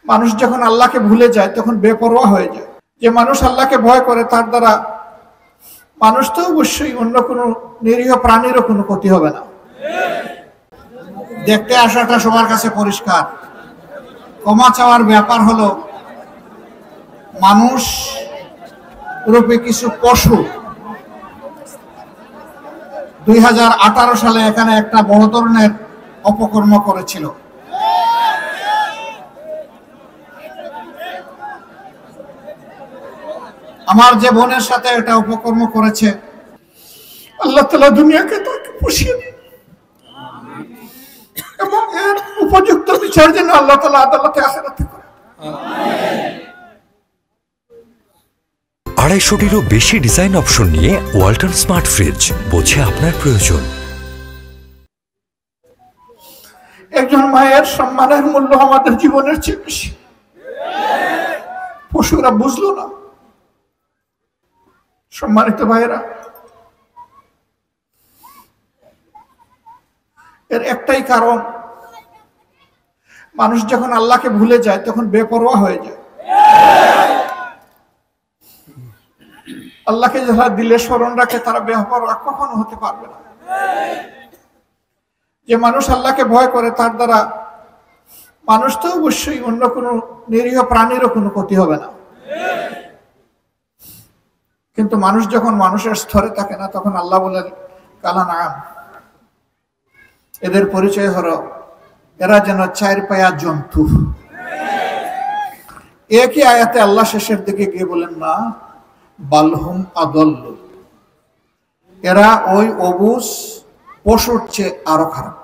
মানুষ যখন আল্লাহকে ভুলে যায় তখন বেপরোয়া হয়ে যায়। যে মানুষ আল্লাহকে ভয় করে তার দ্বারা মানুষ তো অবশ্যই অন্য কোনো নিরীহ প্রাণীরও কোনো ক্ষতি হবে না। দেখতে আসাটা সবার কাছে পরিষ্কার। ক্ষমা চাওয়ার ব্যাপার হলো মানুষ রূপে কিছু পশু 2018 সালে এখানে একটা বড় ধরনের অপকর্ম করেছিল। আমার যে বোনের সাথে এটা অপকর্ম করেছে, আল্লাহ তাআলা দুনিয়াকে তাকে পুষিয়ে দিন এবং এর উপযুক্ত বিচার যেন আল্লাহ তাআলা আদালতে আখিরাতে করেন। 250-টিরও বেশি ডিজাইন অপশন নিয়ে ওয়ালটন স্মার্ট ফ্রিজ, বোঝে আপনার প্রয়োজন। একজন মায়ের সম্মানের মূল্য আমাদের জীবনের চেয়ে বেশি। পশুরা বুঝলো না। সম্মানিত ভাইয়েরা, এর একটাই কারণ, মানুষ যখন আল্লাহকে ভুলে যায় তখন বেপরোয়া হয়ে যায়। আল্লাহকে যারা দিলে স্মরণ রাখে তারা বেপরোয়া কখনো হতে পারবে না। যে মানুষ আল্লাহকে ভয় করে তার দ্বারা মানুষ তো অবশ্যই অন্য কোনো নিরীহ প্রাণীরও কোনো ক্ষতি হবে না। কিন্তু মানুষ যখন মানুষের স্তরে থাকে না তখন আল্লাহ বলেন কালা নাম, এদের পরিচয় হলো এরা যেন চার পায়া জন্তু। একই আয়াতে আল্লাহ শেষের দিকে গিয়ে বলেন না বালহুম আদল্ল, এরা ওই অবুজ পশুর চেয়ে আরো খারাপ।